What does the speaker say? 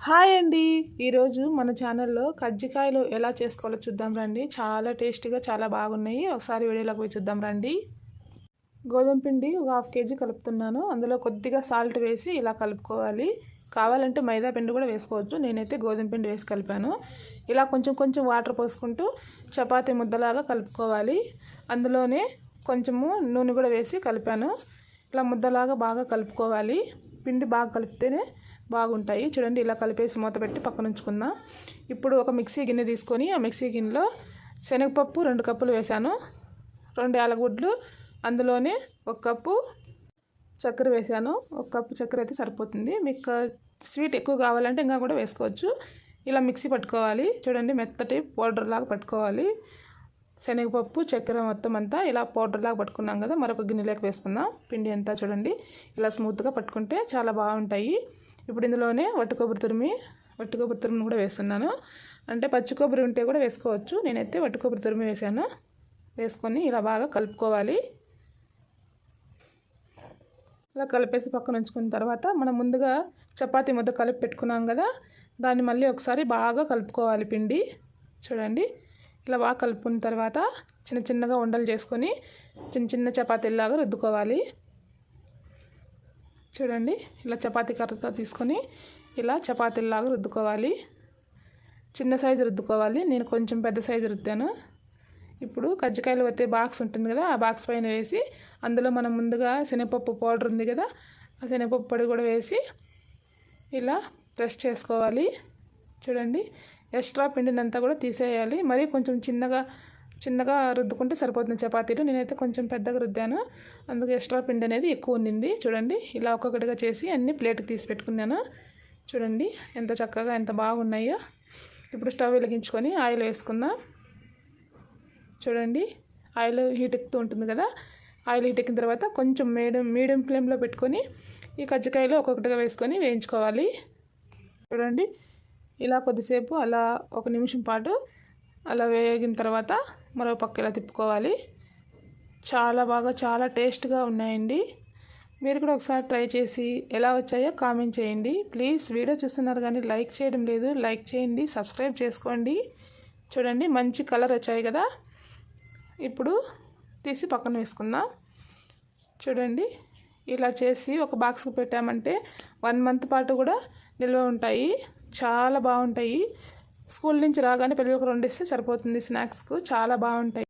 Hi అండి. ఈరోజు మన ఛానల్లో కజ్జికాయలు ఎలా చేసుకోవాలో చూద్దాం రండి. చాలా టేస్టీగా చాలా బాగున్నాయి. ఒకసారి వీడియోలోకి పోయి చూద్దాం రండి. గోధుమ పిండి ఒక 1/2 kg కలుపుతున్నాను. అందులో కొద్దిగా సాల్ట్ వేసి ఇలా కలుపుకోవాలి. కావాలంటే మైదా పిండి కూడా వేసుకోవచ్చు. నేనైతే గోధుమ పిండి వేసి కలిపాను. ఇలా కొంచెం కొంచెం వాటర్ పోసుకుంటూ చపాతీ ముద్దలాగా కలుపుకోవాలి. అందులోనే కొంచెము నూనె కూడా వేసి కలిపాను. ఇలా ముద్దలాగా బాగా కలుపుకోవాలి. పిండి బాగా కలిపితేనే బాగుంటాయి. చూడండి, ఇలా కలిపేసి మూత పెట్టి పక్కన ఉంచుకుందాం. ఇప్పుడు ఒక మిక్సీ గిన్నె తీసుకొని ఆ మిక్సీ గిన్నెలో శనగపప్పు 2 కప్పులు వేసాను, 2 యాలగుడ్లు, అందులోనే 1 కప్పు చక్కెర వేసాను. 1 కప్పు చక్కెర అయితే సరిపోతుంది. మీకు స్వీట్ ఎక్కువ కావాలంటే ఇంకా కూడా వేసుకోవచ్చు. ఇలా మిక్సీ పట్టుకోవాలి. చూడండి, మెత్తటి పౌడర్ లాగా పట్టుకోవాలి. శనగపప్పు చక్కెర మొత్తం అంతా ఇలా పౌడర్ లాగా పట్టుకున్నాం కదా, మరొక గిన్నెలోకి వేసుకుందాం. పిండి అంతా చూడండి ఇలా స్మూత్గా పట్టుకుంటే చాలా బాగుంటాయి. ఇప్పుడు ఇందులోనే వట్టి కొబ్బరి తురుముని కూడా వేస్తున్నాను. అంటే పచ్చి కొబ్బరి ఉంటే కూడా వేసుకోవచ్చు. నేనైతే వట్టి కొబ్బరి తురుము వేసాను. వేసుకొని ఇలా బాగా కలుపుకోవాలి. ఇలా కలిపేసి పక్కన ఉంచుకున్న తర్వాత మనం ముందుగా చపాతీ ముద్ద కలిపి పెట్టుకున్నాం కదా, దాన్ని మళ్ళీ ఒకసారి బాగా కలుపుకోవాలి. పిండి చూడండి ఇలా బాగా కలుపుకున్న తర్వాత చిన్న చిన్నగా ఉండలు చేసుకొని చిన్న చిన్న చపాతీలాగా రుద్దుకోవాలి. చూడండి, ఇలా చపాతీ కర్రతో తీసుకొని ఇలా చపాతీలాగా రుద్దుకోవాలి. చిన్న సైజు రుద్దుకోవాలి. నేను కొంచెం పెద్ద సైజు రుద్దాను. ఇప్పుడు కజ్జికాయలు వత్తే బాక్స్ ఉంటుంది కదా, ఆ బాక్స్ పైన వేసి అందులో మనం ముందుగా శనగపప్పు పౌడర్ ఉంది కదా, ఆ శనగపప్పు పొడి కూడా వేసి ఇలా ప్రెస్ చేసుకోవాలి. చూడండి, ఎక్స్ట్రా పిండినంతా కూడా తీసేయాలి. మరి కొంచెం చిన్నగా రుద్దుకుంటే సరిపోతుంది చపాతీలు. నేనైతే కొంచెం పెద్దగా రుద్దాను, అందుకు ఎక్స్ట్రా పిండి అనేది ఎక్కువ ఉండింది. చూడండి, ఇలా ఒక్కొక్కటిగా చేసి అన్ని ప్లేట్కి తీసి పెట్టుకున్నాను. చూడండి ఎంత చక్కగా ఎంత బాగున్నాయో. ఇప్పుడు స్టవ్ వెలిగించుకొని ఆయిల్ వేసుకుందాం. చూడండి, ఆయిల్ హీట్ ఎక్కుతూ ఉంటుంది కదా, ఆయిల్ హీట్ ఎక్కిన తర్వాత కొంచెం మీడియం ఫ్లేమ్లో పెట్టుకొని ఈ కజ్జికాయలు ఒక్కొక్కటిగా వేసుకొని వేయించుకోవాలి. చూడండి, ఇలా కొద్దిసేపు అలా 1 నిమిషం పాటు అలా వేగిన తర్వాత మరో పక్క ఇలా తిప్పుకోవాలి. చాలా టేస్ట్గా ఉన్నాయండి. మీరు కూడా ఒకసారి ట్రై చేసి ఎలా వచ్చాయో కామెంట్ చేయండి. ప్లీజ్ వీడియో చూస్తున్నారు కానీ లైక్ చేయడం లేదు. లైక్ చేయండి, సబ్స్క్రైబ్ చేసుకోండి. చూడండి, మంచి కలర్ వచ్చాయి కదా. ఇప్పుడు తీసి పక్కన వేసుకుందాం. చూడండి, ఇలా చేసి ఒక బాక్స్కి పెట్టామంటే 1 మంత్ పాటు కూడా నిల్వ ఉంటాయి. చాలా బాగుంటాయి. స్కూల్ నుంచి రాగానే పిల్లలకు 2 ఇస్తే సరిపోతుంది. స్నాక్స్కు చాలా బాగుంటాయి.